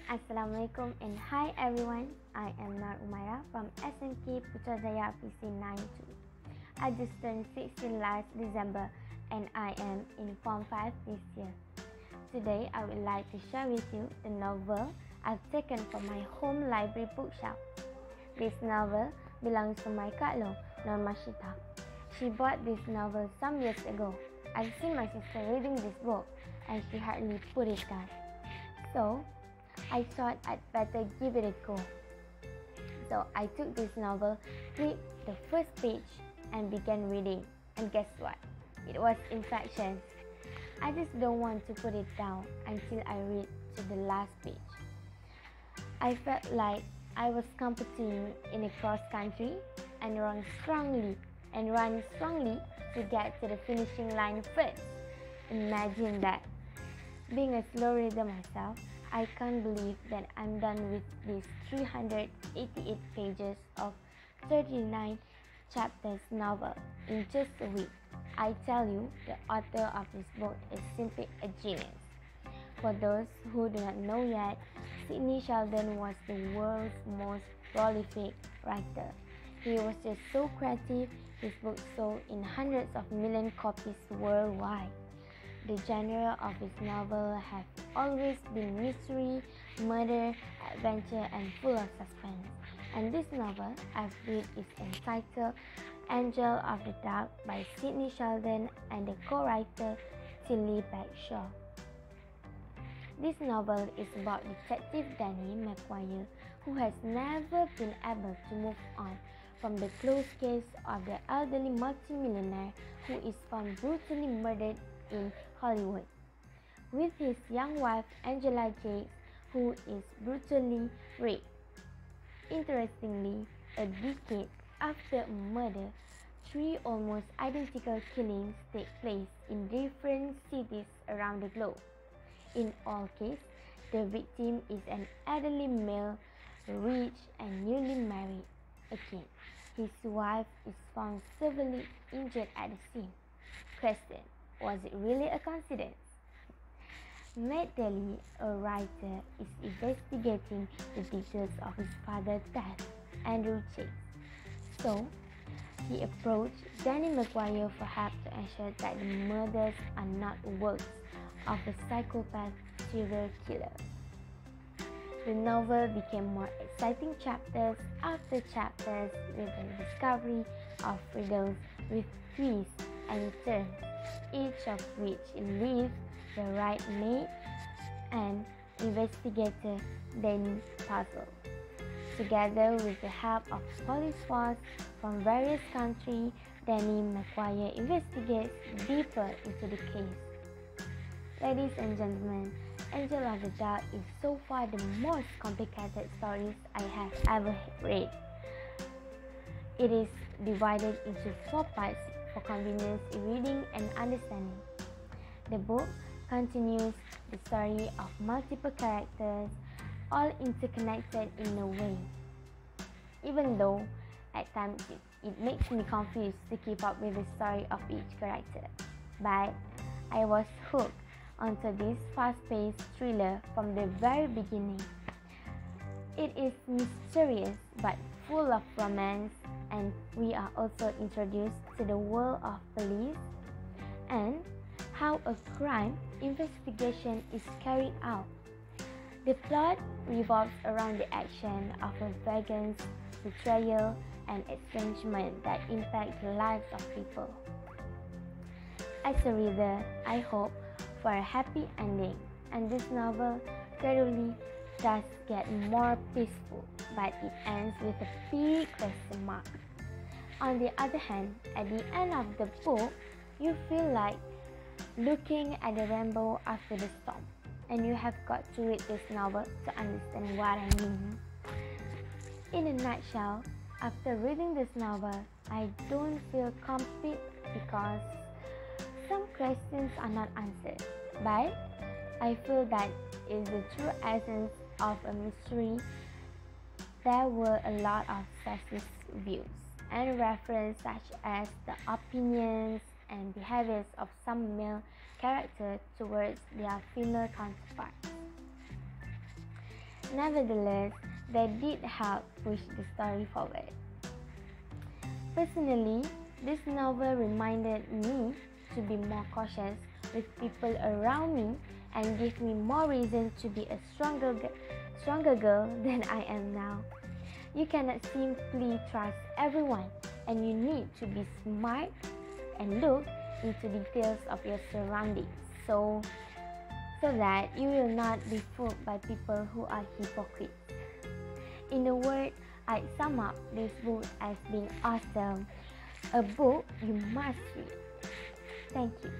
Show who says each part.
Speaker 1: Assalamualaikum and hi everyone. I am Nar Umaira from SMK Putrajaya PC92. I just turned 16 last December and I am in Form 5 this year. Today I would like to share with you the novel I've taken from my home library bookshelf. This novel belongs to my Kak Long, Norma Shita. She bought this novel some years ago. I've seen my sister reading this book and she hardly put it down. So I thought I'd better give it a go. So I took this novel, flipped the first page and began reading. And guess what? It was infectious. I just don't want to put it down until I read to the last page. I felt like I was competing in a cross country and run strongly to get to the finishing line first. Imagine that. Being a slow reader myself, I can't believe that I'm done with these 388 pages of 39 chapters novel in just a week. I tell you, the author of this book is simply a genius. For those who do not know yet, Sidney Sheldon was the world's most prolific writer. He was just so creative, his books sold in hundreds of million copies worldwide. The genre of his novel have always been mystery, murder, adventure, and full of suspense. And this novel I've read is entitled Angel of the Dark by Sidney Sheldon and the co-writer Tilly Bradshaw. This novel is about Detective Danny McGuire, who has never been able to move on from the closed case of the elderly multimillionaire who is found brutally murdered in Hollywood, with his young wife Angela Jakes, who is brutally raped. Interestingly, a decade after a murder, 3 almost identical killings take place in different cities around the globe. In all cases, the victim is an elderly male, rich and newly married. Again, his wife is found severely injured at the scene. Question: was it really a coincidence? Matt Daly, a writer, is investigating the details of his father's death, Andrew Chase. So, he approached Danny McGuire for help to ensure that the murders are not works of a psychopath serial killer. The novel became more exciting chapters after chapters with the discovery of riddles with twists and turns, each of which leaves the right maid and investigator Danny puzzled. Together with the help of police force from various countries, Danny McGuire investigates deeper into the case. Ladies and gentlemen, Angel of the Dark is so far the most complicated stories I have ever read. It is divided into 4 parts for convenience in reading and understanding. The book continues the story of multiple characters, all interconnected in a way. Even though at times it makes me confused to keep up with the story of each character. But I was hooked onto this fast-paced thriller from the very beginning. It is mysterious but full of romance, and we are also introduced to the world of police and how a crime investigation is carried out. The plot revolves around the action of a vegan's betrayal and estrangement that impact the lives of people. As a reader, I hope for a happy ending, and this novel gradually does get more peaceful, but it ends with a big question mark. On the other hand, at the end of the book, you feel like looking at the rainbow after the storm, and you have got to read this novel to understand what I mean. In a nutshell, after reading this novel, I don't feel complete because some questions are not answered, but I feel that is the true essence of a mystery. There were a lot of sexist views and references such as the opinions and behaviors of some male characters towards their female counterparts. Nevertheless, they did help push the story forward. Personally, this novel reminded me to be more cautious with people around me and gave me more reason to be a stronger girl than I am now. You cannot simply trust everyone, and you need to be smart and look into details of your surroundings so that you will not be fooled by people who are hypocrites. In a word, I sum up this book as being awesome, a book you must read. Thank you.